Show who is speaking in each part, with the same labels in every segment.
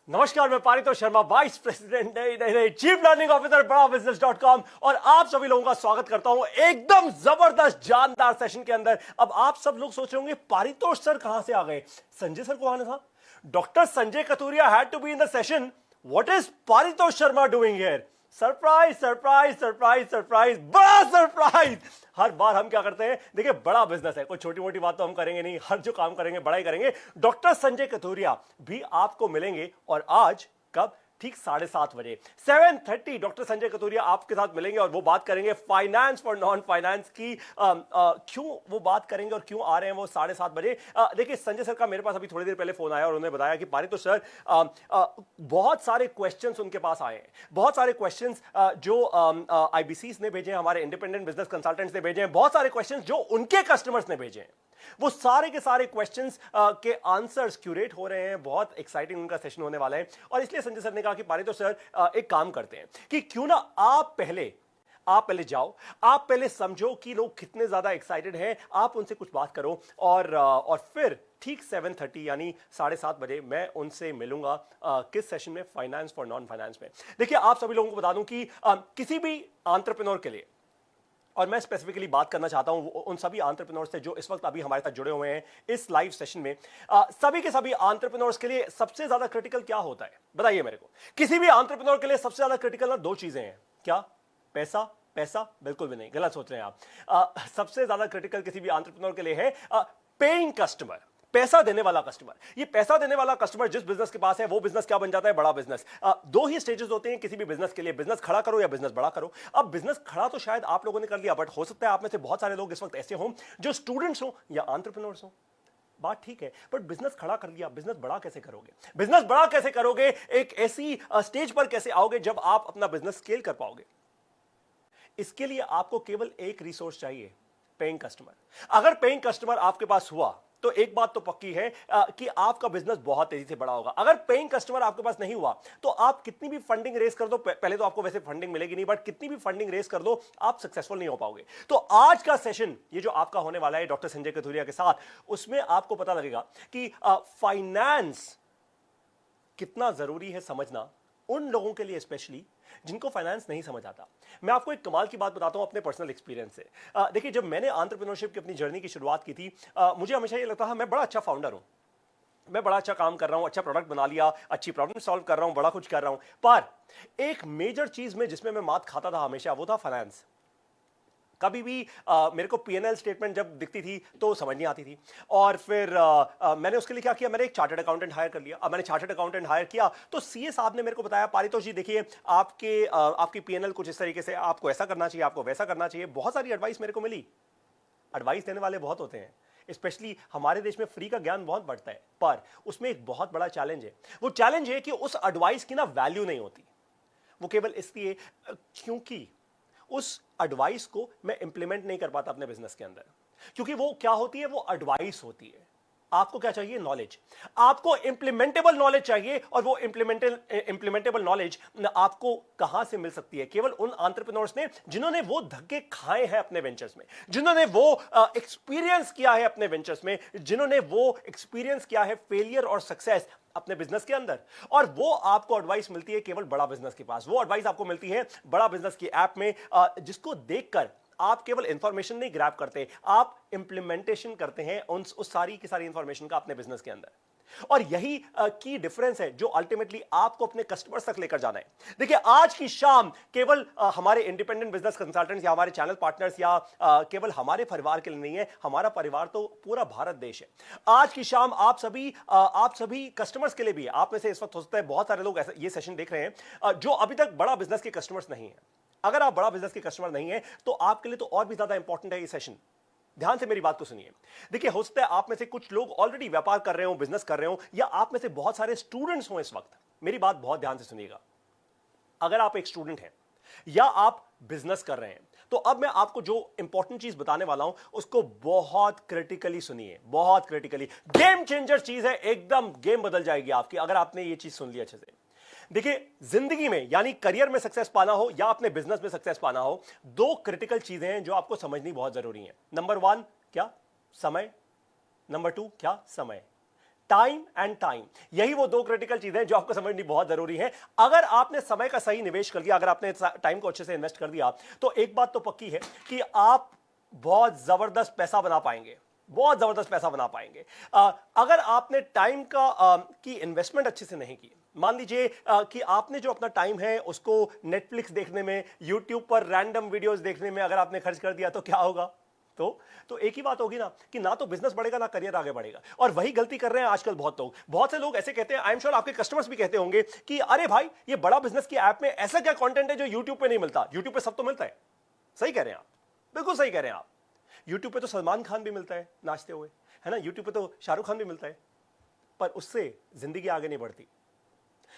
Speaker 1: नमस्कार, मैं Paritosh Sharma, vice president नहीं चीफ लर्निंग ऑफिसर बड़ा बिजनेस.com और आप सभी लोगों का स्वागत करता हूं एकदम जबरदस्त जानदार सेशन के अंदर। अब आप सब लोग सोच रहे होंगे पारितोष सर कहां से आ गए, संजय सर को आना था। Doctor Sanjay Katuria had to be in the session. What is Paritosh Sharma doing here? Surprise surprise surprise surprise, बड़ा सरप्राइज। हर बार हम क्या करते हैं, देखिए बड़ा बिजनेस है, कोई छोटी मोटी बात तो हम करेंगे नहीं, हर जो काम करेंगे बड़ा ही करेंगे। डॉक्टर संजय कथुरिया भी आपको मिलेंगे और आज कब, ठीक 7:30 बजे 7:30 डॉक्टर संजय कथुरिया आपके साथ मिलेंगे और वो बात करेंगे फाइनेंस फॉर नॉन फाइनेंस की। क्यों वो बात करेंगे और क्यों आ रहे हैं वो 7:30 बजे। देखिए संजय सर का मेरे पास अभी थोड़ी देर पहले फोन आया और उन्होंने बताया कि पारितोष सर बहुत सारे क्वेश्चंस उनके पास आए हैं, बहुत सारे क्वेश्चंस जो आईबीसीज ने भेजे हैं, हमारे इंडिपेंडेंट बिजनेस कंसल्टेंट्स ने भेजे हैं, बहुत सारे क्वेश्चंस जो उनके कस्टमर्स ने भेजे हैं। वो सारे के सारे क्वेश्चंस के आंसर्स क्यूरेट हो रहे हैं। बहुत एक्साइटिंग उनका सेशन होने वाला है और इसलिए संजय सर ने कहा कि पारितोष सर एक काम करते हैं कि क्यों ना आप पहले जाओ, आप पहले समझो कि लोग कितने ज्यादा एक्साइटेड हैं, आप उनसे कुछ बात करो और फिर ठीक 7:30 यानी 7:30 बजे मैं उनसे मिलूंगा। किस सेशन में? फाइनेंस फॉर नॉन फाइनेंस में। देखिए आप सभी लोगों को बता दूं कि किसी भी एंटरप्रेन्योर के लिए, और मैं स्पेसिफिकली बात करना चाहता हूं उन सभी एंटरप्रेन्योर्स से जो इस वक्त अभी हमारे साथ जुड़े हुए हैं इस लाइव सेशन में। सभी के सभी एंटरप्रेन्योर्स के लिए सबसे ज्यादा क्रिटिकल क्या होता है बताइए मेरे को। किसी भी एंटरप्रेन्योर के लिए सबसे ज्यादा क्रिटिकल ना दो चीजें हैं। क्या? पैसा? पैसा बिल्कुल भी नहीं, गलत सोच रहे हैं आप। सबसे ज्यादा क्रिटिकल किसी भी एंटरप्रेन्योर के लिए है पेइंग कस्टमर, पैसा देने वाला कस्टमर। ये पैसा देने वाला कस्टमर जिस बिजनेस के पास है वो बिजनेस क्या बन जाता है? बड़ा बिजनेस। दो ही स्टेजेस होते हैं किसी भी बिजनेस के लिए, बिजनेस खड़ा करो या बिजनेस बड़ा करो। अब बिजनेस खड़ा तो शायद आप लोगों ने कर लिया, बट हो सकता है आप में से बहुत सारे लोग इस वक्त ऐसे हों जो स्टूडेंट्स हो या एंटरप्रेन्योर्स हो। बात ठीक है, बट बिजनेस खड़ा कर लिया, बिजनेस बड़ा कैसे करोगे? बिजनेस बड़ा कैसे करोगे? एक ऐसी स्टेज पर कैसे आओगे जब आप अपना बिजनेस स्केल कर पाओगे? इसके लिए आपको केवल एक रिसोर्स चाहिए, पेइंग कस्टमर। अगर पेइंग कस्टमर आपके पास हुआ तो एक बात तो पक्की है कि आपका बिजनेस बहुत तेजी से बड़ा होगा। अगर पेइंग कस्टमर आपके पास नहीं हुआ तो आप कितनी भी फंडिंग रेस कर दो, पहले तो आपको वैसे फंडिंग मिलेगी नहीं, बट कितनी भी फंडिंग रेस कर दो आप सक्सेसफुल नहीं हो पाओगे। तो आज का सेशन ये जो आपका होने वाला है डॉक्टर संजय कथुरिया के साथ, उसमें आपको पता लगेगा कि फाइनेंस कितना जरूरी है समझना उन लोगों के लिए, स्पेशली जिनको फाइनेंस नहीं समझ आता। मैं आपको एक कमाल की बात बताता हूं अपने पर्सनल एक्सपीरियंस से। देखिए जब मैंने एंटरप्रेन्योरशिप की अपनी जर्नी की शुरुआत की थी, मुझे हमेशा ये लगता था मैं बड़ा अच्छा फाउंडर हूं, मैं बड़ा अच्छा काम कर रहा हूं, अच्छा प्रोडक्ट बना लिया, अच्छी प्रॉब्लम सॉल्व कर रहा हूं, बड़ा कुछ कर रहा हूं। पर एक मेजर चीज में जिसमें मैं मात खाता था हमेशा, वो था फाइनेंस। कभी भी मेरे को पीएनएल स्टेटमेंट जब दिखती थी तो समझ नहीं आती थी। और फिर मैंने उसके लिए क्या किया, मैंने एक चार्टर्ड अकाउंटेंट हायर कर लिया। अब मैंने चार्टर्ड अकाउंटेंट हायर किया तो सीए साहब ने मेरे को बताया, पारितोष जी देखिए आपकी पीएनएल कुछ इस तरीके से, आपको ऐसा करना चाहिए, आपको वैसा करना चाहिए। बहुत सारी एडवाइस मेरे को मिली। एडवाइस देने वाले बहुत होते हैं, स्पेशली हमारे देश में फ्री का ज्ञान बहुत बढ़ता है, पर उसमें एक बहुत बड़ा चैलेंज है। वो चैलेंज है कि उस एडवाइस की ना वैल्यू नहीं होती। वो केवल इसलिए क्योंकि उस एडवाइस को मैं इंप्लीमेंट नहीं कर पाता अपने बिजनेस के अंदर। क्योंकि वो क्या होती है, वो एडवाइस होती है। आपको क्या चाहिए? नॉलेज। आपको इंप्लीमेंटेबल नॉलेज चाहिए, और वो इंप्लीमेंटेबल नॉलेज आपको कहां से मिल सकती है? केवल उन एंटरप्रेन्योर्स ने जिन्होंने वो धक्के खाए हैं अपने वेंचर्स में, जिन्होंने वो एक्सपीरियंस किया है अपने वेंचर्स में, जिन्होंने वो एक्सपीरियंस किया है फेलियर और सक्सेस अपने बिजनेस के अंदर। और वो आपको एडवाइस मिलती है केवल बड़ा बिजनेस के पास। वो एडवाइस आपको मिलती है बड़ा बिजनेस की ऐप में, जिसको देखकर आप केवल इंफॉर्मेशन नहीं ग्रैब करते, आप इंप्लीमेंटेशन करते हैं उस सारी की सारी इंफॉर्मेशन का अपने बिजनेस के अंदर। और यही की डिफरेंस है जो अल्टीमेटली आपको अपने कस्टमर्स तक लेकर जाना है। देखिए आज की शाम केवल हमारे इंडिपेंडेंट बिजनेस कंसल्टेंट्स या हमारे चैनल पार्टनर्स या केवल हमारे परिवार के लिए नहीं है, हमारा परिवार तो पूरा भारत देश है। आज की शाम आप सभी कस्टमर्स के लिए भी है। आप में से इस वक्त हो सकता है बहुत सारे लोग ये सेशन देख रहे हैं जो अभी तक बड़ा बिजनेस के कस्टमर्स नहीं है। अगर आप बड़ा बिजनेस के कस्टमर नहीं है तो आपके लिए तो और भी ज्यादा इंपॉर्टेंट है ये सेशन। ध्यान से मेरी बात को सुनिए। देखिए हो सकता है आप में से कुछ लोग ऑलरेडी व्यापार कर रहे हो, बिजनेस कर रहे हो, या आप में से बहुत सारे स्टूडेंट्स हो इस वक्त। मेरी बात बहुत ध्यान से सुनिएगा। अगर आप एक स्टूडेंट हैं या आप बिजनेस कर रहे हैं तो अब मैं आपको जो इंपॉर्टेंट चीज बताने वाला हूं उसको बहुत क्रिटिकली सुनिए, बहुत क्रिटिकली। गेम चेंजर चीज है, एकदम गेम बदल जाएगी आपकी अगर आपने ये चीज सुन ली अच्छे से। देखिए जिंदगी में यानी करियर में सक्सेस पाना हो या अपने बिजनेस में सक्सेस पाना हो, दो क्रिटिकल चीजें हैं जो आपको समझनी बहुत जरूरी है। नंबर 1 क्या? समय। नंबर 2 क्या? समय। टाइम एंड टाइम, यही वो दो क्रिटिकल चीजें जो आपको समझनी बहुत जरूरी है। अगर आपने समय का सही निवेश कर दिया, अगर आपने टाइम को अच्छे से इन्वेस्ट कर दिया, तो एक बात तो पक्की है कि आप बहुत जबरदस्त पैसा बना पाएंगे, बहुत जबरदस्त पैसा बना पाएंगे। अगर आपने टाइम की इन्वेस्टमेंट अच्छे से नहीं की, मान लीजिए कि आपने जो अपना टाइम है उसको नेटफ्लिक्स देखने में, यूट्यूब पर रैंडम वीडियोस देखने में अगर आपने खर्च कर दिया, तो क्या होगा? तो एक ही बात होगी ना कि ना तो बिजनेस बढ़ेगा ना करियर आगे बढ़ेगा। और वही गलती कर रहे हैं आजकल बहुत लोग। बहुत से लोग ऐसे कहते हैं, आई एम श्योर आपके कस्टमर्स भी कहते होंगे कि अरे भाई, ये बड़ा बिजनेस की ऐप में ऐसा क्या कंटेंट है जो यूट्यूब पे नहीं मिलता? यूट्यूब पे सब तो मिलता है। सही कह रहे हैं आप, बिल्कुल सही कह रहे हैं आप। यूट्यूब पे तो सलमान खान भी मिलता है नाचते हुए, है ना? यूट्यूब पे तो शाहरुख खान भी मिलता है, पर उससे जिंदगी आगे नहीं बढ़ती,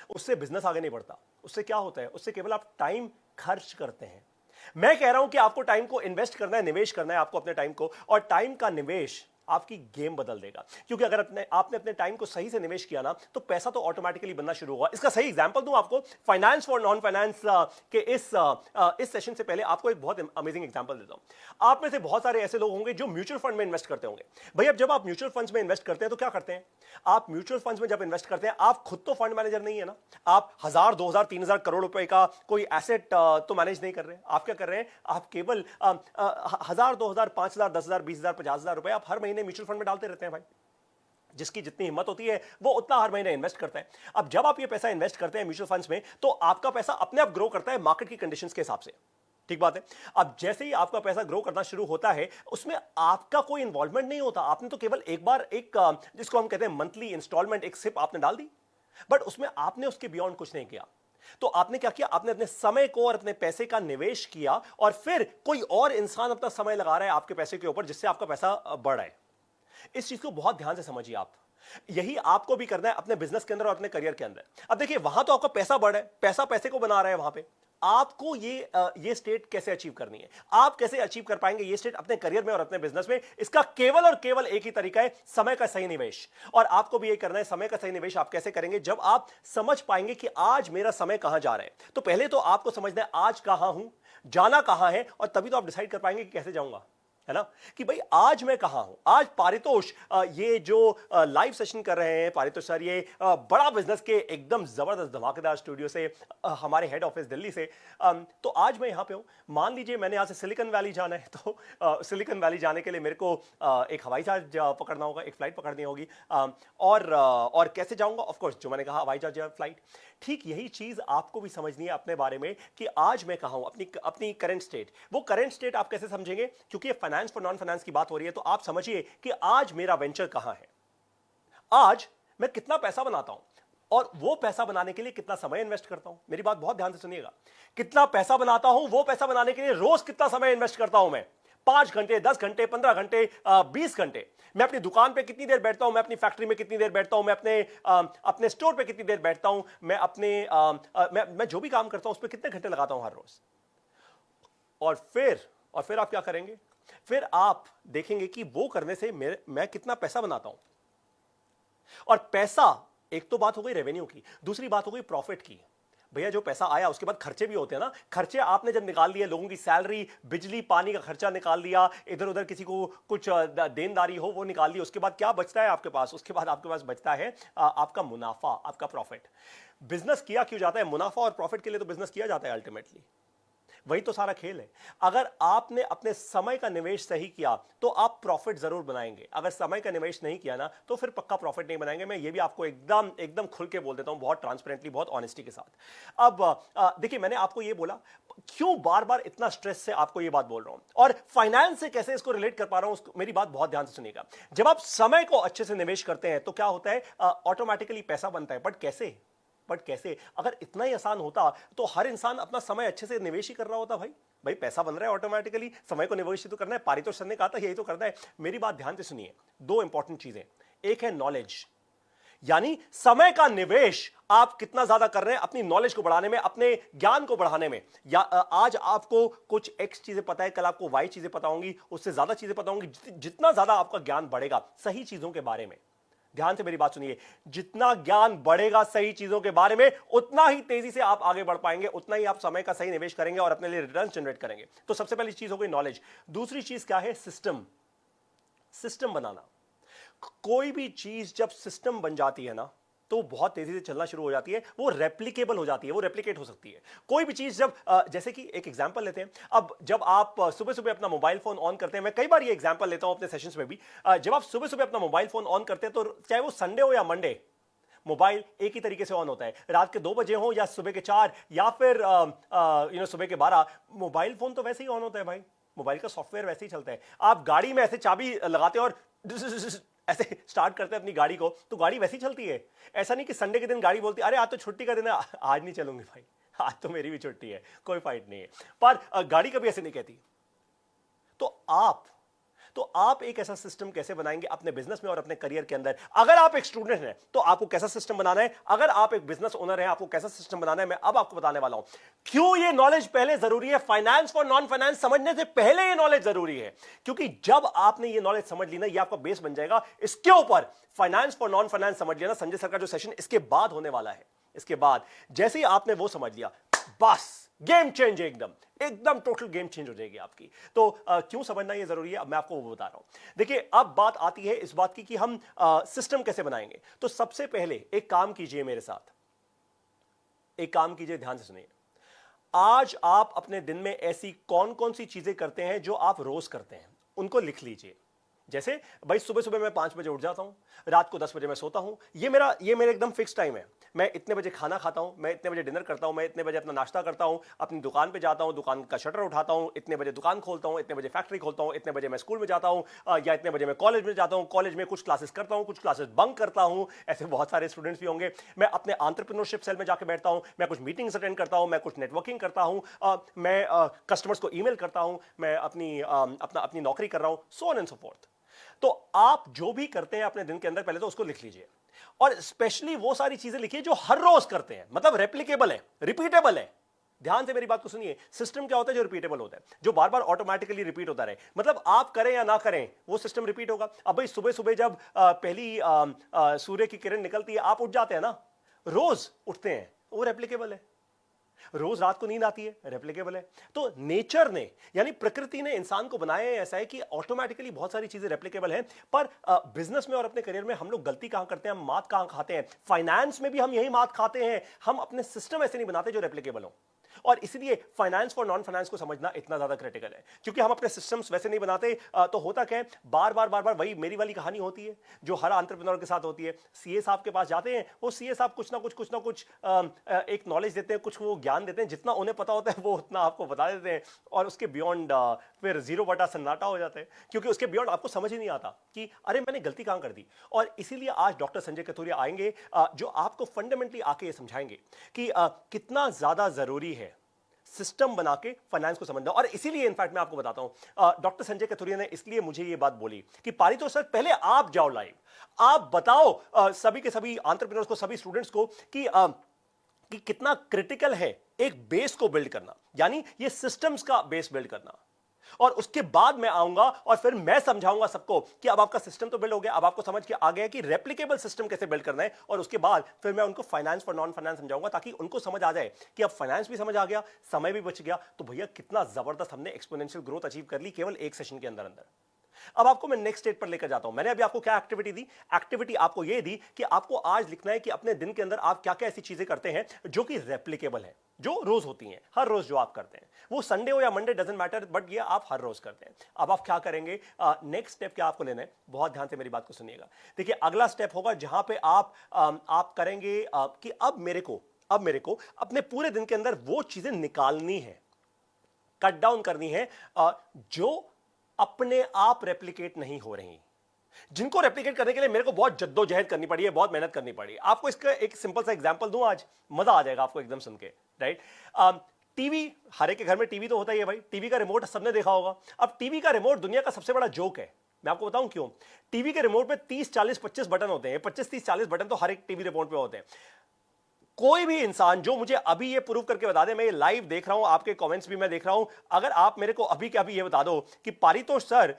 Speaker 1: उससे बिजनेस आगे नहीं बढ़ता। उससे क्या होता है? उससे केवल आप टाइम खर्च करते हैं। मैं कह रहा हूं कि आपको टाइम को इन्वेस्ट करना है, निवेश करना है आपको अपने टाइम को, और टाइम का निवेश आपकी गेम बदल देगा। क्योंकि अगर आपने अपने टाइम को सही से निवेश किया ना, तो पैसा तो ऑटोमेटिकली बनना शुरू होगा। इसका सही एग्जांपल दूं आपको, फाइनेंस फॉर नॉन फाइनेंस के इस सेशन से पहले आपको एक बहुत अमेजिंग एग्जांपल देता हूं। आप में से बहुत सारे ऐसे लोग होंगे जो म्यूचुअल फंड में इन्वेस्ट करते होंगे। भाई, अब जब आप म्यूचुअल फंड्स में इन्वेस्ट करते हैं तो क्या करते हैं? आप म्यूचुअल फंड्स में जब इन्वेस्ट करते हैं, आप खुद तो फंड मैनेजर नहीं है ना। आप 1000, 2000, 3000 करोड़ रुपए का कोई एसेट तो मैनेज नहीं कर रहे हैं। आप क्या कर रहे हैं? आप केवल 1000, 2000, 5000, 10000, 20000, 50000 रुपए आप हर महीने म्यूचुअल फंड में डालते रहते हैं। भाई, जिसकी जितनी हिम्मत होती है वो उतना हर महीने इन्वेस्ट करता है। अब जब आप ये पैसा इन्वेस्ट करते हैं म्यूचुअल फंड्स में, तो आपका पैसा अपने आप ग्रो करता है मार्केट की कंडीशंस के हिसाब से। ठीक बात है। अब जैसे ही आपका पैसा ग्रो करना शुरू होता है, उसमें आपका कोई इन्वॉल्वमेंट नहीं होता। आपने तो केवल एक बार जिसको हम कहते हैं मंथली इंस्टॉलमेंट, एक सिप आपने डाल दी, बट उसमें आपने उसके बियॉन्ड कुछ नहीं किया। तो आपने क्या किया? आपने अपने समय को और अपने पैसे का निवेश किया, और फिर कोई और इंसान अपना समय लगा रहा है आपके पैसे के ऊपर, जिससे आपका पैसा बढ़ रहा है। इस चीज को बहुत ध्यान से समझिए आप। यही आपको भी करना है अपने बिजनेस के अंदर और अपने करियर के अंदर। अब देखिए, वहां तो आपका पैसा बढ़ रहा है, पैसा पैसे को बना रहा है। वहां पे आपको ये स्टेट कैसे अचीव करनी है, आप कैसे अचीव कर पाएंगे ये स्टेट अपने करियर में और अपने बिजनेस में? इसका केवल और केवल एक ही तरीका है, समय का सही निवेश। और आपको भी ये करना है। समय का सही निवेश आप कैसे करेंगे? जब आप समझ पाएंगे कि आज मेरा समय कहां जा रहा है। तो पहले तो आपको समझना है आज कहां हूं, जाना कहां है, और तभी तो आप डिसाइड कर पाएंगे कि कैसे जाऊंगा, है ना? कि भाई आज मैं कहां हूं। आज पारितोष ये जो लाइव सेशन कर रहे हैं, पारितोष सर, ये बड़ा बिजनेस के एकदम जबरदस्त धमाकेदार स्टूडियो से, हमारे हेड ऑफिस दिल्ली से। तो आज मैं यहां पे हूं। मान लीजिए मैंने यहां से सिलिकॉन वैली जाना है, तो सिलिकॉन वैली जाने के लिए मेरे को एक हवाई जहाज पकड़ना होगा, एक फ्लाइट पकड़नी होगी। और कैसे जाऊंगा? ऑफ कोर्स, जो मैंने कहा, हवाई जहाज या फ्लाइट। ठीक यही चीज आपको भी समझनी है अपने बारे में कि आज मैं कहां हूं, अपनी करंट स्टेट। वो करंट स्टेट आप कैसे समझेंगे? क्योंकि ये फाइनेंस फॉर नॉन फाइनेंस की बात हो रही है, तो आप समझिए कि आज मेरा वेंचर कहां है, आज मैं कितना पैसा बनाता हूं, और वो पैसा बनाने के लिए कितना समय इन्वेस्ट करता हूं। मेरी बात बहुत ध्यान से सुनिएगा। कितना पैसा बनाता हूं, वो पैसा बनाने के लिए रोज कितना समय इन्वेस्ट करता हूं मैं? 5 घंटे, 10 घंटे, 15 घंटे, 20 घंटे। मैं अपनी दुकान पे कितनी देर बैठता हूं, मैं अपनी फैक्ट्री में कितनी देर बैठता हूं, मैं अपने स्टोर पे कितनी देर बैठता हूं, मैं जो भी काम करता हूं उस पर कितने घंटे लगाता हूं हर रोज। और फिर आप क्या करेंगे? फिर आप देखेंगे कि वो करने से मैं कितना पैसा बनाता हूं। और पैसा, एक तो बात हो गई रेवेन्यू की, दूसरी बात हो गई प्रॉफिट की। भैया, जो पैसा आया उसके बाद खर्चे भी होते हैं ना। खर्चे आपने जब निकाल लिए, लोगों की सैलरी, बिजली पानी का खर्चा निकाल लिया, इधर उधर किसी को कुछ देनदारी हो वो निकाल ली, उसके बाद क्या बचता है आपके पास? उसके बाद आपके पास बचता है आपका मुनाफा, आपका प्रॉफिट। बिजनेस किया क्यों जाता है? मुनाफा और प्रॉफिट के लिए तो बिजनेस किया जाता है अल्टीमेटली। वही तो सारा खेल है। अगर आपने अपने समय का निवेश सही किया तो आप प्रॉफिट जरूर बनाएंगे। अगर समय का निवेश नहीं किया ना, तो फिर पक्का प्रॉफिट नहीं बनाएंगे। मैं ये भी आपको एकदम एकदम खुल के बोल देता हूं, बहुत ट्रांसपेरेंटली, बहुत ऑनेस्टी के साथ। अब देखिए, मैंने आपको ये बोला, क्यों बार बार इतना स्ट्रेस से आपको ये बात बोल रहा हूं, और फाइनेंस से कैसे इसको रिलेट कर पा रहा हूं, मेरी बात बहुत ध्यान से सुनिएगा। जब आप समय को अच्छे से निवेश करते हैं तो क्या होता है? ऑटोमेटिकली पैसा बनता है। बट कैसे? अगर इतना ही आसान होता तो हर इंसान अपना समय अच्छे से निवेश ही कर रहा होता। भाई पैसा बन रहा है, ऑटोमेटिकली समय को निवेश ही तो करना है। पारितोष सर ने कहा था यही तो करना है। मेरी बात ध्यान से सुनिए, दो इंपॉर्टेंट चीजें। एक है नॉलेज, यानी समय का निवेश आप कितना ज्यादा कर रहे हैं अपनी नॉलेज को बढ़ाने में, अपने ज्ञान को बढ़ाने में। या आज आपको कुछ एक्स चीजें पता है, कल आपको वाई चीजें पता होंगी, उससे ज्यादा चीजें पता होंगी। जितना ज्यादा आपका ज्ञान बढ़ेगा सही चीजों के बारे में, ध्यान से मेरी बात सुनिए, जितना ज्ञान बढ़ेगा सही चीजों के बारे में, उतना ही तेजी से आप आगे बढ़ पाएंगे, उतना ही आप समय का सही निवेश करेंगे और अपने लिए रिटर्न जनरेट करेंगे। तो सबसे पहली चीज हो गई नॉलेज। दूसरी चीज क्या है? सिस्टम बनाना। कोई भी चीज जब सिस्टम बन जाती है ना, तो बहुत तेजी से चलना शुरू हो जाती है, वो रेप्लिकेबल हो जाती है, वो रेप्लिकेट हो सकती है। कोई भी चीज जब जैसे कि एक एग्जांपल लेते हैं, अब जब आप सुबह सुबह अपना मोबाइल फोन ऑन करते हैं, मैं कई बार ये एग्जांपल लेता हूं अपने सेशंस में भी, जब आप सुबह सुबह अपना मोबाइल फोन ऑन करते हैं, तो चाहे वो संडे हो या मंडे, मोबाइल एक ही तरीके से ऑन होता है। रात के 2 बजे हो या सुबह के 4 या फिर सुबह के 12, मोबाइल फोन तो वैसे ही ऑन होता है भाई। मोबाइल का सॉफ्टवेयर वैसे ही चलता है। आप गाड़ी में ऐसे चाबी लगाते हो और ऐसे स्टार्ट करते हैं अपनी गाड़ी को, तो गाड़ी वैसे ही चलती है। ऐसा नहीं कि संडे के दिन गाड़ी बोलती है अरे आज तो छुट्टी का दिन है, आज नहीं चलूंगी भाई, आज तो मेरी भी छुट्टी है, कोई फाइट नहीं है। पर गाड़ी कभी ऐसे नहीं कहती। तो आप एक ऐसा सिस्टम कैसे बनाएंगे अपने बिजनेस में और अपने करियर के अंदर? अगर आप एक स्टूडेंट हैं तो आपको कैसा सिस्टम बनाना है, अगर आप एक बिजनेस ओनर हैं आपको कैसा सिस्टम बनाना है, मैं अब आपको बताने वाला हूं। क्यों ये नॉलेज पहले जरूरी है? फाइनेंस फॉर नॉन फाइनेंस समझने से पहले ये नॉलेज जरूरी है, क्योंकि जब आपने ये नॉलेज समझ ली ना, ये आपका बेस बन जाएगा। इसके ऊपर फाइनेंस फॉर नॉन फाइनेंस समझ लिया ना, संजय सर का जो सेशन इसके बाद होने वाला है, इसके बाद जैसे ही आपने वो समझ लिया, बस गेम चेंज, एकदम टोटल गेम चेंज हो जाएगी आपकी। तो क्यों समझना ये जरूरी है, अब मैं आपको वो बता रहा हूं। देखिए, अब बात आती है इस बात की कि हम सिस्टम कैसे बनाएंगे। तो सबसे पहले एक काम कीजिए मेरे साथ, एक काम कीजिए, ध्यान से सुनिए। आज आप अपने दिन में ऐसी कौन कौन सी चीजें करते हैं जो आप रोज करते हैं, उनको लिख लीजिए। जैसे भाई सुबह सुबह मैं 5 बजे उठ जाता हूं, रात को 10 बजे मैं सोता हूं, ये मेरा एकदम फिक्स टाइम है। मैं इतने बजे खाना खाता हूं, मैं इतने बजे डिनर करता हूं, मैं इतने बजे अपना नाश्ता करता हूं, अपनी दुकान पे जाता हूं, दुकान का शटर उठाता हूं, इतने बजे दुकान खोलता हूं, इतने बजे फैक्ट्री खोलता हूं, इतने बजे मैं स्कूल में जाता हूं, या इतने बजे मैं कॉलेज में जाता हूं, कॉलेज में कुछ क्लासेस करता हूं, कुछ क्लासेस बंक करता हूं। ऐसे बहुत सारे स्टूडेंट्स भी होंगे। मैं अपने एंटरप्रेन्योरशिप सेल में जाकर बैठता हूं, मैं कुछ मीटिंग्स अटेंड करता हूं, मैं कुछ नेटवर्किंग करता हूं, मैं कस्टमर्स को ईमेल करता हूं, मैं अपनी नौकरी कर रहा हूं, so on and so fourth. तो आप जो भी करते हैं अपने दिन के अंदर, पहले तो उसको लिख लीजिए, और स्पेशली वो सारी चीजें लिखिए जो हर रोज करते हैं, मतलब रेप्लिकेबल है, रिपीटेबल है। ध्यान से मेरी बात को सुनिए। सिस्टम क्या होता है? जो रिपीटेबल होता है, जो बार बार ऑटोमेटिकली रिपीट होता रहे, मतलब आप करें या ना करें वो सिस्टम रिपीट होगा। अब भाई सुबह सुबह जब पहली सूर्य की किरण निकलती है, आप उठ जाते हैं ना, रोज उठते हैं, वो रेप्लिकेबल है। रोज रात को नींद आती है, रेप्लिकेबल है। तो नेचर ने, यानी प्रकृति ने इंसान को बनाया ऐसा है कि ऑटोमेटिकली बहुत सारी चीजें रेप्लिकेबल हैं। पर बिजनेस में और अपने करियर में हम लोग गलती कहां करते हैं, हम मात कहां खाते हैं? फाइनेंस में भी हम यही मात खाते हैं, हम अपने सिस्टम ऐसे नहीं बनाते जो रेप्लिकेबल हो। और इसलिए फाइनेंस फॉर नॉन फाइनेंस को समझना इतना ज्यादा क्रिटिकल है, क्योंकि हम अपने सिस्टम्स वैसे नहीं बनाते। तो होता क्या है, बार बार वही मेरी वाली कहानी होती है जो हर एंटरप्रेन्योर के साथ होती है। सीए साहब के पास जाते हैं, वो सीए साहब कुछ ना कुछ एक नॉलेज देते हैं, कुछ वो ज्ञान देते हैं, जितना उन्हें पता होता है वो उतना आपको बता देते हैं, और उसके बियॉन्ड फिर 0 सन्नाटा हो जाता है, क्योंकि उसके बियॉन्ड आपको समझ ही नहीं आता कि अरे मैंने गलती कहां कर दी। और इसीलिए आज डॉक्टर संजय कथुरिया आएंगे, जो आपको फंडामेंटली आके ये समझाएंगे कि कितना ज्यादा जरूरी है सिस्टम बना के फाइनेंस को समझना। और इसीलिए इनफैक्ट मैं आपको बताता हूं, डॉक्टर संजय कथुरिया ने इसलिए मुझे ये बात बोली कि पारितोष सर, पहले आप जाओ लाइव, आप बताओ सभी के सभी एंटरप्रेन्योर्स को, सभी स्टूडेंट्स को कि कितना क्रिटिकल है एक बेस को बिल्ड करना, यानी ये सिस्टम्स का बेस बिल्ड करना। और उसके बाद मैं आऊंगा और फिर मैं समझाऊंगा सबको कि अब आपका सिस्टम तो बिल्ड हो गया, अब आपको समझ के आ गया कि रेप्लिकेबल सिस्टम कैसे बिल्ड करना है। और उसके बाद फिर मैं उनको फाइनेंस फॉर नॉन फाइनेंस समझाऊंगा, ताकि उनको समझ आ जाए कि अब फाइनेंस भी समझ आ गया, समय भी बच गया, तो भैया कितना जबरदस्त हमने एक्सपोनेंशियल ग्रोथ अचीव कर ली केवल एक सेशन के अंदर। अब आपको मैं नेक्स्ट स्टेज पर लेकर जाता हूं। मैंने अभी आपको क्या एक्टिविटी दी? एक्टिविटी आपको यह दी कि आपको आज लिखना है कि अपने दिन के अंदर आप क्या क्या ऐसी चीजें करते हैं जो कि रेप्लिकेबल है, जो रोज होती हैं, हर रोज जो आप करते हैं, वो संडे हो या मंडे डजंट मैटर, बट ये आप हर रोज करते हैं। अब आप क्या करेंगे? नेक्स्ट स्टेप क्या आपको लेना है? बहुत ध्यान से मेरी बात को सुनिएगा। देखिए, अगला स्टेप होगा जहां पे आप करेंगे कि अब मेरे को अपने पूरे दिन के अंदर वो चीजें निकालनी है, कट डाउन करनी है, जो अपने आप रेप्लिकेट नहीं हो रही, जिनको रेप्लिकेट करने के लिए मेरे को बहुत जद्दोजहद करनी पड़ी है, बहुत मेहनत करनी पड़ी है। आपको इसका एक सिंपल सा एग्जांपल दूं, आज मजा आ जाएगा आपको एकदम सुन के, राइट? टीवी, हर एक के घर में टीवी तो होता ही है भाई, टीवी का रिमोट सबने देखा होगा। अब टीवी का रिमोट दुनिया का सबसे बड़ा जोक है, मैं आपको बताऊं क्यों। टीवी के रिमोट में 30 40 25 बटन होते हैं, 25 30 40 बटन तो हर एक टीवी रिमोट पे होते हैं। कोई भी इंसान जो मुझे अभी ये प्रूव करके बता दे, मैं ये लाइव देख रहा हूं, आपके कमेंट्स भी मैं देख रहा हूं, अगर आप मेरे को अभी के अभी ये बता दो कि पारितोष सर,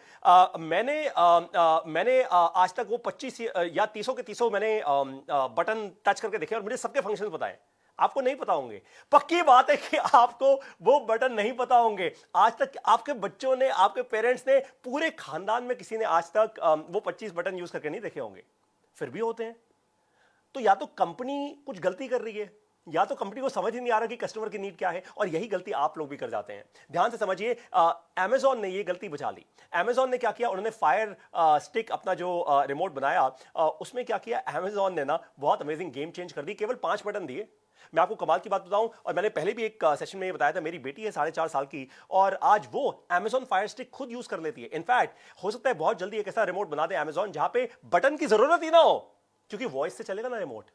Speaker 1: मैंने आज तक वो 25 या 30 के 30 मैंने बटन टच करके देखे और मुझे सबके फंक्शंस बताए, आपको नहीं पता होंगे। पक्की बात है कि आपको वो बटन नहीं पता होंगे। आज तक आपके बच्चों ने, आपके पेरेंट्स ने, पूरे खानदान में किसी ने आज तक वो 25 बटन यूज करके नहीं देखे होंगे, फिर भी होते हैं। तो या तो कंपनी कुछ गलती कर रही है, या तो कंपनी को समझ ही नहीं आ रहा कि कस्टमर की नीड क्या है, और यही गलती आप लोग भी कर जाते हैं। ध्यान से समझिए, अमेजॉन ने ये गलती बचा ली। अमेजॉन ने क्या किया, उन्होंने फायर स्टिक अपना जो रिमोट बनाया, उसमें क्या किया अमेजॉन ने ना, बहुत अमेजिंग गेम चेंज कर दी। केवल 5 बटन दिए। मैं आपको कमाल की बात बताऊं, और मैंने पहले भी एक सेशन में ये बताया था, मेरी बेटी है 4.5 साल की, और आज वो अमेजॉन फायर स्टिक खुद यूज कर लेती है। इनफैक्ट हो सकता है बहुत जल्दी एक ऐसा रिमोट बना दे अमेजॉन जहां पे बटन की जरूरत ही ना हो, क्योंकि वॉइस से चलेगा ना रिमोट।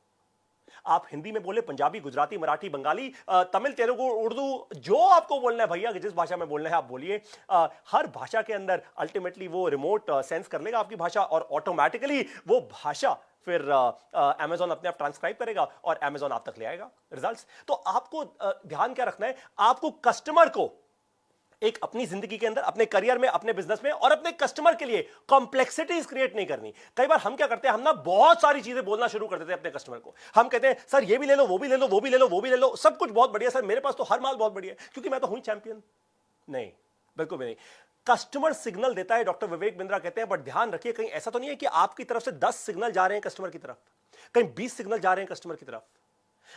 Speaker 1: आप हिंदी में बोले, पंजाबी, गुजराती, मराठी, बंगाली, तमिल, तेलुगु, उर्दू, जो आपको बोलना है भैया, जिस भाषा में बोलना है आप बोलिए। हर भाषा के अंदर अल्टीमेटली वो रिमोट सेंस कर लेगा आपकी भाषा, और ऑटोमेटिकली वो भाषा फिर अमेजॉन अपने आप ट्रांसक्राइब करेगा और अमेजॉन आप तक ले आएगा रिजल्ट्स। तो आपको ध्यान क्या रखना है, आपको कस्टमर को एक अपनी जिंदगी के अंदर, अपने करियर में, अपने बिजनेस में, और अपने कस्टमर के लिए कॉम्प्लेक्सिटीज क्रिएट नहीं करनी। कई बार हम क्या करते हैं, हम ना बहुत सारी चीजें बोलना शुरू कर देते हैं अपने कस्टमर को। हम कहते हैं सर ये भी ले लो, वो भी ले लो, वो भी ले लो, वो भी ले लो, सब कुछ बहुत बढ़िया सर, मेरे पास तो हर माल बहुत बढ़िया है, क्योंकि मैं तो हूं चैंपियन। नहीं, बिल्कुल भी नहीं। कस्टमर सिग्नल देता है, डॉक्टर विवेक बिंद्रा कहते हैं, बट ध्यान रखिए कहीं ऐसा तो नहीं है कि आपकी तरफ से 10 सिग्नल जा रहे हैं कस्टमर की तरफ, कहीं 20 सिग्नल जा रहे हैं कस्टमर की तरफ।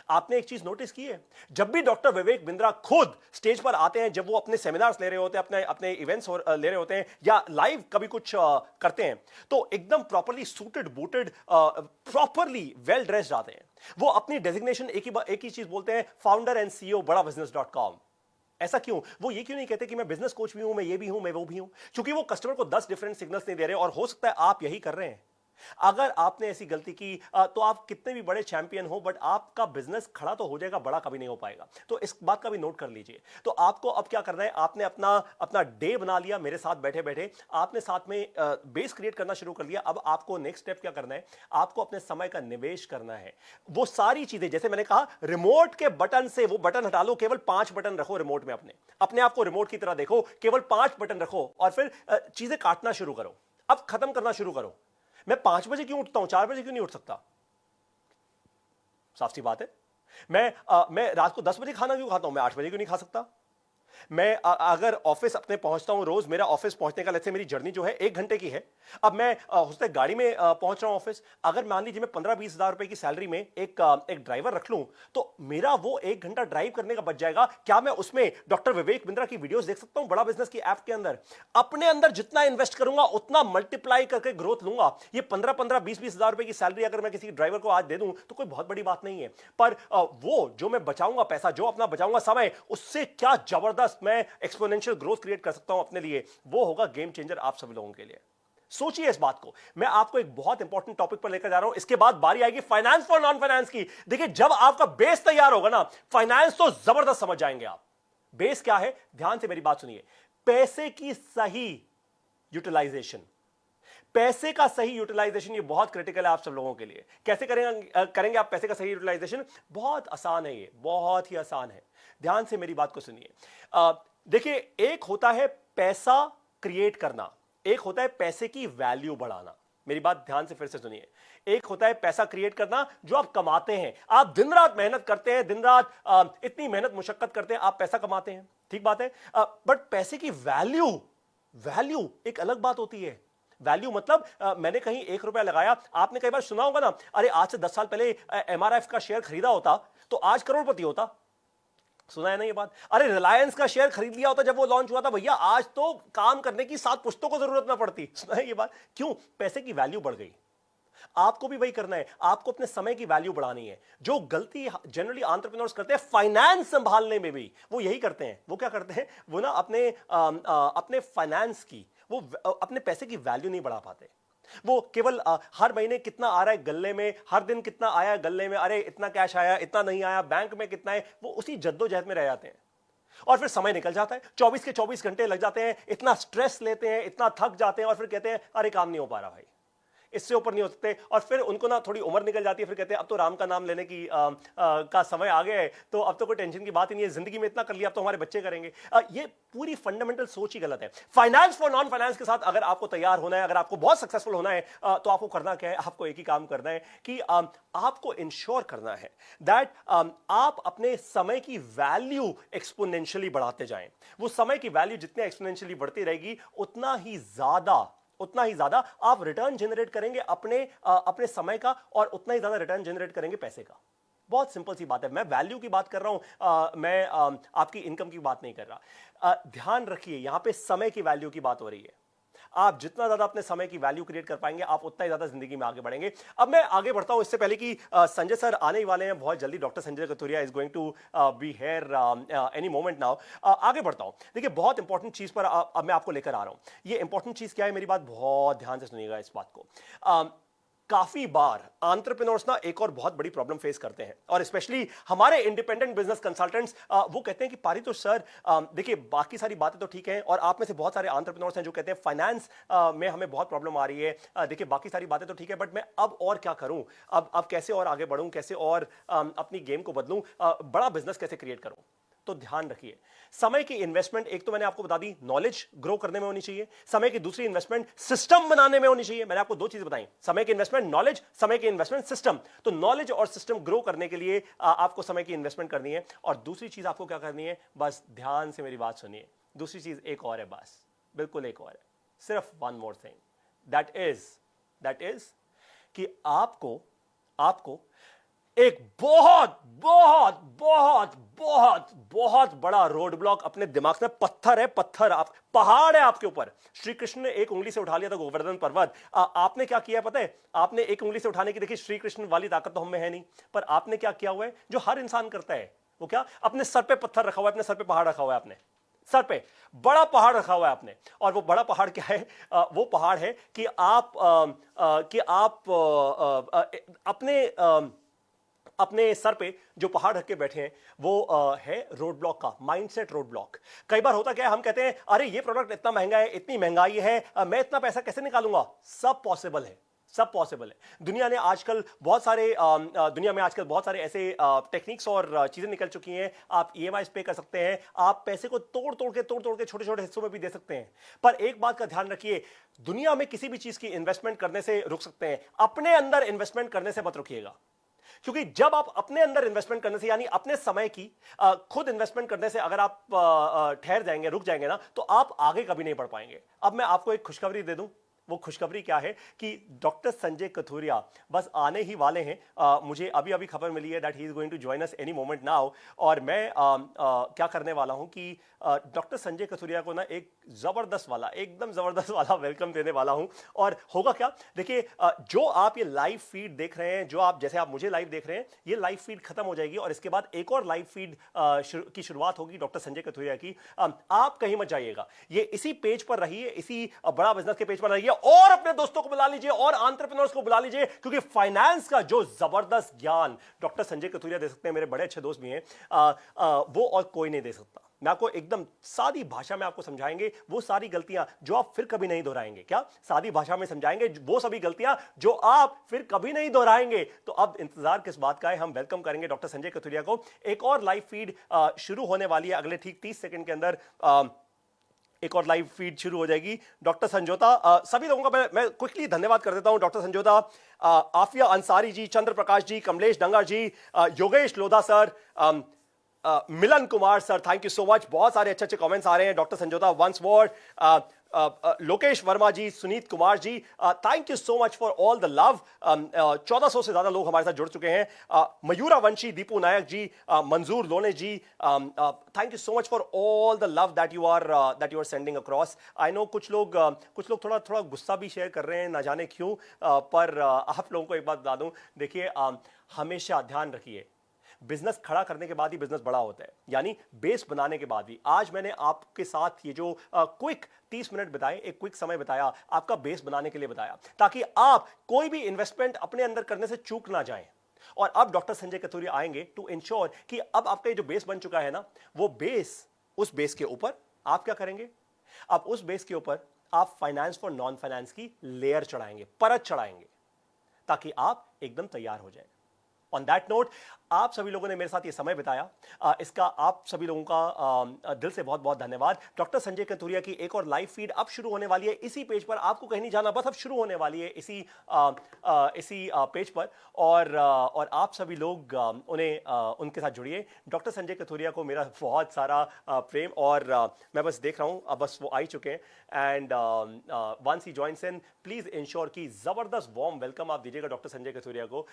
Speaker 1: आपने एक चीज नोटिस की है, जब भी डॉक्टर विवेक बिंद्रा खुद स्टेज पर आते हैं, जब वो अपने सेमिनार्स ले रहे होते हैं, अपने अपने इवेंट्स ले रहे होते हैं, या लाइव कभी कुछ करते हैं, तो एकदम properly suited, booted, properly well dressed आते हैं। वो अपनी डेजिग्नेशन एक ही चीज बोलते हैं, फाउंडर एंड सीईओ बड़ाबिजनेस.com। ऐसा क्यों? वो ये क्यों नहीं कहते कि मैं बिजनेस कोच भी हूं, मैं ये भी हूं, मैं वो भी हूं? क्योंकि वो कस्टमर को 10 डिफरेंट सिग्नल्स नहीं दे रहे, और हो सकता है आप यही कर रहे हैं। अगर आपने ऐसी गलती की तो आप कितने भी बड़े चैंपियन हो, बट आपका बिजनेस खड़ा तो हो जाएगा, बड़ा कभी नहीं हो पाएगा। तो इस बात का भी नोट कर लीजिए। तो आपको अब क्या करना है, आपने अपना अपना डे बना लिया मेरे साथ बैठे बैठे, आपने साथ में बेस क्रिएट करना शुरू कर दिया। अब आपको नेक्स्ट स्टेप क्या करना है, आपको अपने समय का निवेश करना है। वो सारी चीजें, जैसे मैंने कहा, रिमोट के बटन से वो बटन हटा लो, केवल 5 बटन रखो रिमोट में। अपने अपने आप को रिमोट की तरह देखो, केवल 5 बटन रखो, और फिर चीजें काटना शुरू करो। अब खत्म करना शुरू करो। मैं 5 बजे क्यों उठता हूं, 4 बजे क्यों नहीं उठ सकता? साफ सी बात है। मैं रात को 10 बजे खाना क्यों खाता हूं, मैं 8 बजे क्यों नहीं खा सकता? मैं अगर ऑफिस अपने पहुंचता हूं रोज, मेरा ऑफिस पहुंचने का, लेट्स से मेरी जर्नी जो है 1 घंटे की है, अब मैं हो सकता है गाड़ी में पहुंच रहा हूं ऑफिस, अगर मान लीजिए मैं 15-20 हजार रुपए की सैलरी में एक ड्राइवर रख लूं, तो मेरा वो 1 घंटा ड्राइव करने का बच जाएगा। क्या मैं उसमें डॉक्टर विवेक बिंद्रा की वीडियोस देख सकता हूं बड़ा बिजनेस की ऐप के अंदर? अपने अंदर जितना इन्वेस्ट करूंगा उतना मल्टीप्लाई करके ग्रोथ लूंगा। ये 15-15, 20-20 हजार रुपए की सैलरी अगर मैं किसी ड्राइवर को आज दे दूं तो कोई बहुत बड़ी बात नहीं है, पर वो जो मैं बचाऊंगा पैसा, जो अपना बचाऊंगा समय, उससे क्या जबरदस्त मैं एक्सपोनेंशियल ग्रोथ क्रिएट कर सकता हूं अपने लिए, वो होगा गेम चेंजर आप सभी लोगों के लिए। सोचिए इस बात को। मैं आपको एक बहुत इंपॉर्टेंट टॉपिक पर लेकर जा रहा हूं, इसके बाद बारी आएगी फाइनेंस फॉर नॉन फाइनेंस की। देखिए, जब आपका बेस तैयार होगा ना, फाइनेंस तो जबरदस्त समझ जाएंगे आप। बेस क्या है, ध्यान से मेरी बात सुनिए। पैसे की सही यूटिलाइजेशन, पैसे का सही यूटिलाइजेशन, ये बहुत क्रिटिकल है आप सब लोगों के लिए। कैसे करेंगे आप पैसे का सही यूटिलाइजेशन? बहुत आसान है, ये बहुत ही आसान है। ध्यान से मेरी बात को सुनिए। देखिए, एक होता है पैसा क्रिएट करना, एक होता है पैसे की वैल्यू बढ़ाना। मेरी बात ध्यान से फिर से सुनिए। एक होता है पैसा क्रिएट करना, जो आप कमाते हैं, आप दिन रात मेहनत करते हैं, दिन रात इतनी मेहनत मुशक्कत करते हैं, आप पैसा कमाते हैं, ठीक बात है। बट पैसे की वैल्यू, वैल्यू एक अलग बात होती है। वैल्यू मतलब मैंने कहीं 1 रुपया लगाया, आपने कई बार सुना होगा ना, अरे आज से 10 साल पहले MRF का शेयर खरीदा होता तो आज करोड़पति होता। सुना है ना ये बात? अरे रिलायंस का शेयर खरीद लिया होता जब वो लॉन्च हुआ था, भैया आज तो काम करने की 7 पुश्तों को जरूरत ना पड़ती। सुना है ये बात? क्यों? पैसे की वैल्यू बढ़ गई। आपको भी वही करना है, आपको अपने समय की वैल्यू बढ़ानी है। जो गलती जनरली एंटरप्रेन्योर्स करते हैं फाइनेंस संभालने में भी, वो यही करते हैं। वो क्या करते हैं, वो ना अपने फाइनेंस की, वो अपने पैसे की वैल्यू नहीं बढ़ा पाते। वो केवल हर महीने कितना आ रहा है गल्ले में, हर दिन कितना आया गल्ले में, अरे इतना कैश आया, इतना नहीं आया, बैंक में कितना है, वो उसी जद्दोजहद में रह जाते हैं। और फिर समय निकल जाता है, 24 के 24 घंटे लग जाते हैं, इतना स्ट्रेस लेते हैं, इतना थक जाते हैं, और फिर कहते हैं अरे काम नहीं हो पा रहा भाई। इससे ऊपर नहीं हो सकते। और फिर उनको ना थोड़ी उम्र निकल जाती है, फिर कहते हैं अब तो राम का नाम लेने की का समय आ गया है, तो अब तो कोई टेंशन की बात ही नहीं है, जिंदगी में इतना कर लिया अब तो हमारे बच्चे करेंगे। ये पूरी फंडामेंटल सोच ही गलत है। फाइनेंस फॉर नॉन फाइनेंस के साथ अगर आपको तैयार होना है, अगर आपको बहुत सक्सेसफुल होना है, तो आपको करना क्या है? आपको एक ही काम करना है कि आपको इंश्योर करना है दैट आप अपने समय की वैल्यू एक्सपोनेंशियली बढ़ाते जाएं। वो समय की वैल्यू जितने एक्सपोनेंशियली बढ़ती रहेगी उतना ही ज्यादा आप रिटर्न जनरेट करेंगे अपने समय का, और उतना ही ज्यादा रिटर्न जनरेट करेंगे पैसे का। बहुत सिंपल सी बात है। मैं वैल्यू की बात कर रहा हूं, मैं आपकी इनकम की बात नहीं कर रहा। ध्यान रखिए, यहां पे समय की वैल्यू की बात हो रही है। आप जितना ज्यादा अपने समय की वैल्यू क्रिएट कर पाएंगे, आप उतना ही ज्यादा जिंदगी में आगे बढ़ेंगे। अब मैं आगे बढ़ता हूं, इससे पहले कि संजय सर आने ही वाले हैं बहुत जल्दी। Doctor Sanjay Kathuria is going to be here any moment now. आगे बढ़ता हूं। देखिए, बहुत इंपॉर्टेंट चीज पर अब मैं आपको लेकर आ रहा हूं। ये इंपॉर्टेंट चीज क्या है, मेरी बात बहुत ध्यान से सुनिएगा इस बात को। काफी बार एंटरप्रेन्योर्स ना एक और बहुत बड़ी प्रॉब्लम फेस करते हैं, और स्पेशली हमारे इंडिपेंडेंट बिजनेस कंसल्टेंट्स वो कहते हैं कि पारितोष सर, देखिए बाकी सारी बातें तो ठीक हैं, और आप में से बहुत सारे एंटरप्रेन्योर्स हैं जो कहते हैं फाइनेंस में हमें बहुत प्रॉब्लम आ रही है। देखिए बाकी सारी बातें तो ठीक है, बट मैं अब और क्या करूं, अब कैसे और आगे बढ़ूं, कैसे और अपनी गेम को बदलूं, बड़ा बिजनेस कैसे क्रिएट करूं। तो ध्यान रखिए, समय की इन्वेस्टमेंट एक तो मैंने आपको बता दी, नॉलेज ग्रो करने में होनी चाहिए। समय की दूसरी इन्वेस्टमेंट सिस्टम बनाने में होनी चाहिए। मैंने आपको दो चीजें बताई, समय की इन्वेस्टमेंट नॉलेज, समय की इन्वेस्टमेंट सिस्टम। तो नॉलेज और सिस्टम ग्रो करने के लिए आपको समय की इन्वेस्टमेंट करनी है। और दूसरी चीज आपको क्या करनी है, बस ध्यान से मेरी बात सुनिए, दूसरी चीज एक और है, बस बिल्कुल एक और है, सिर्फ one more thing, that is कि आपको एक बहुत बहुत बहुत बहुत बहुत बड़ा रोड ब्लॉक अपने दिमाग में, पत्थर आप पहाड़ है आपके ऊपर। श्री कृष्ण ने एक उंगली से उठा लिया था गोवर्धन पर्वत। आपने क्या किया पता है? आपने एक उंगली से उठाने की, देखिए श्री कृष्ण वाली ताकत तो हम में है नहीं, पर आपने क्या किया हुआ है जो हर इंसान करता है, वो क्या? अपने सर पे पत्थर रखा हुआ है, अपने सर पे पहाड़ रखा हुआ है, आपने सर पे बड़ा पहाड़ रखा हुआ है आपने। और वो बड़ा पहाड़ क्या है? वो पहाड़ है कि आप अपने सर पे जो पहाड़ रख के बैठे हैं, वो है रोड ब्लॉक का माइंडसेट। रोड ब्लॉक कई बार होता क्या है, हम कहते हैं अरे ये प्रोडक्ट इतना महंगा है, इतनी महंगाई है, मैं इतना पैसा कैसे निकालूंगा। सब पॉसिबल है, सब पॉसिबल है। दुनिया में आजकल बहुत सारे ऐसे टेक्निक्स और चीजें निकल चुकी हैं। आप ईएमआई पे कर सकते हैं, आप पैसे को तोड़ तोड़ के छोटे छोटे हिस्सों में भी दे सकते हैं। पर एक बात का ध्यान रखिए, दुनिया में किसी भी चीज की इन्वेस्टमेंट करने से रुक सकते हैं, अपने अंदर इन्वेस्टमेंट करने से मत रुकिएगा। क्योंकि जब आप अपने अंदर इन्वेस्टमेंट करने से, यानी अपने समय की खुद इन्वेस्टमेंट करने से अगर आप ठहर जाएंगे, रुक जाएंगे ना, तो आप आगे कभी नहीं बढ़ पाएंगे। अब मैं आपको एक खुशखबरी दे दूं। वो खुशखबरी क्या है कि डॉक्टर संजय कथुरिया बस आने ही वाले हैं। मुझे अभी अभी खबर मिली है that he is going to join us any moment now. और मैं क्या करने वाला हूं कि डॉक्टर संजय कथुरिया को ना एक एकदम जबरदस्त वाला वेलकम देने वाला हूं। और होगा क्या, देखिए जो आप ये लाइव फीड देख रहे हैं, जो आप जैसे आप मुझे लाइव देख रहे हैं, ये लाइव फीड खत्म हो जाएगी और इसके बाद एक और लाइव फीड की शुरुआत होगी डॉक्टर संजय कथुरिया की। आप कहीं मत जाइएगा, ये इसी पेज पर रहिए, इसी बड़ा बिजनेस के पेज पर रहिए, और अपने दोस्तों को बुला लीजिए और एंटरप्रेन्योर्स को बुला लीजिए, क्योंकि फाइनेंस का जो जबरदस्त ज्ञान डॉक्टर संजय कथुरिया दे सकते हैं, मेरे बड़े अच्छे दोस्त भी हैं, वो और कोई नहीं दे सकता। मैं आपको एकदम सादी भाषा में आपको समझाएंगे वो सारी गलतियां जो आप फिर कभी नहीं दोहराएंगे। क्या सादी भाषा में समझाएंगे वो सभी गलतियां जो आप फिर कभी नहीं दोहराएंगे। तो अब इंतजार किस बात का है, हम वेलकम करेंगे डॉक्टर संजय कथुरिया को। एक और लाइव फीड शुरू होने वाली है अगले ठीक 30 सेकंड के अंदर। एक और लाइव फीड शुरू हो जाएगी। डॉक्टर संजोता, सभी लोगों का मैं क्विकली धन्यवाद कर देता हूं। Doctor Sanjota, Afiya Ansari ji, Chandra Prakash ji, Kamlesh Dangar ji, Yogesh Lodha sir, Milan Kumar sir, thank you so much. बहुत सारे अच्छे अच्छे कमेंट्स आ रहे हैं। Doctor Sanjota once more, Lokesh Verma ji, Sunit Kumar ji, thank you so much for all the love. 1400 से ज्यादा लोग हमारे साथ जुड़ चुके हैं। मयूरा वंशी, दीपू नायक ji, Manzoor Lone ji, thank you so much for all the love that you are sending across. I know कुछ लोग थोड़ा थोड़ा गुस्सा भी शेयर कर रहे हैं, ना जाने क्यों, पर आप लोगों को एक बात बता दूं, देखिए हमेशा ध्यान रखिए, बिजनेस खड़ा करने के बाद ही बिजनेस बड़ा होता है, यानी बेस बनाने के बाद ही। आज मैंने आपके साथ ये जो क्विक 30 मिनट बताए, एक क्विक समय बताया, आपका बेस बनाने के लिए बताया, ताकि आप कोई भी इन्वेस्टमेंट अपने अंदर करने से चूक ना जाएं। और अब डॉक्टर संजय कथुरिया आएंगे टू इंश्योर कि अब आपका ये जो बेस बन चुका है ना, वो बेस, उस बेस के ऊपर आप क्या करेंगे, आप उस बेस के ऊपर आप फाइनेंस फॉर नॉन फाइनेंस की लेयर चढ़ाएंगे, परत चढ़ाएंगे, ताकि आप एकदम तैयार हो जाए। ऑन दैट नोट, आप सभी लोगों ने मेरे साथ ये समय बिताया, इसका आप सभी लोगों का दिल से बहुत बहुत धन्यवाद। डॉक्टर संजय कथुरिया की एक और लाइव फीड अब शुरू होने वाली है इसी पेज पर, आपको कहीं नहीं जाना, बस अब शुरू होने वाली है इसी पेज पर। और आप सभी लोग उनके साथ जुड़िए। डॉक्टर संजय कथुरिया को मेरा बहुत सारा प्रेम, और मैं बस देख रहा हूं, अब बस वो आ ही चुके हैं। And once he joins in, please ensure की जबरदस्त वार्म वेलकम आप दीजिएगा डॉक्टर संजय कथुरिया को,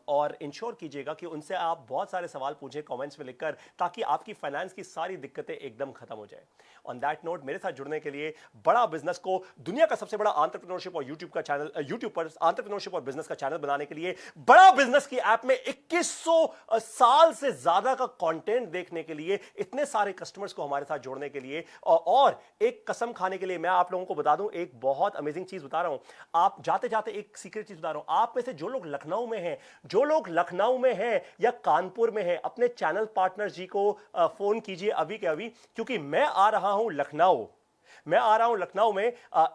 Speaker 1: और इंश्योर कीजिएगा कि उनसे आप बहुत सारे सवाल पूछें कमेंट्स में लिखकर, ताकि आपकी फाइनेंस की सारी दिक्कतें एकदम खत्म हो जाए। ऑन दैट नोट, मेरे साथ जुड़ने के लिए, बड़ा बिजनेस को दुनिया का सबसे बड़ा एंटरप्रेन्योरशिप और यूट्यूब पर एंटरप्रेन्योरशिप और बिजनेस का चैनल बनाने के लिए, बड़ा बिजनेस की ऐप में 2100 साल से ज्यादा का कंटेंट देखने के लिए, इतने सारे कस्टमर्स को हमारे साथ जोड़ने के लिए, और एक कसम खाने के लिए, मैं आप लोगों को बता दूं, एक बहुत अमेजिंग चीज बता रहा हूं। आप जाते जाते एक सीक्रेट चीज बता रहा हूं, आप में से जो लोग लखनऊ में हैं, है या कानपुर में है, अपने चैनल पार्टनर जी को फोन कीजिए अभी के अभी, क्योंकि मैं आ रहा हूं लखनऊ में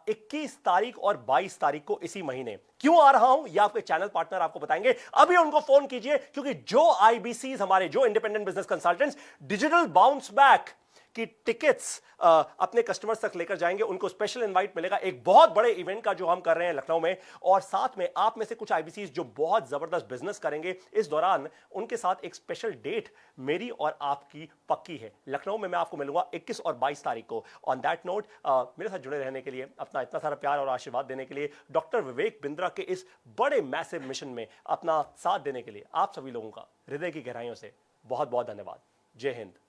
Speaker 1: 21 तारीख और 22 तारीख को इसी महीने। क्यों आ रहा हूं यह आपके चैनल पार्टनर आपको बताएंगे, अभी उनको फोन कीजिए, क्योंकि जो आईबीसीज, हमारे जो independent business consultants digital bounce back की टिकट्स अपने कस्टमर्स तक लेकर जाएंगे, उनको स्पेशल इनवाइट मिलेगा एक बहुत बड़े इवेंट का जो हम कर रहे हैं लखनऊ में। और साथ में आप में से कुछ आईबीसीज जो बहुत जबरदस्त बिजनेस करेंगे इस दौरान, उनके साथ एक स्पेशल डेट मेरी और आपकी पक्की है। लखनऊ में मैं आपको मिलूंगा 21 और 22 तारीख को। ऑन दैट नोट, मेरे साथ जुड़े रहने के लिए, अपना इतना सारा प्यार और आशीर्वाद देने के लिए, डॉक्टर विवेक बिंद्रा के इस बड़े मैसिव मिशन में अपना साथ देने के लिए, आप सभी लोगों का हृदय की गहराइयों से बहुत बहुत धन्यवाद। जय हिंद।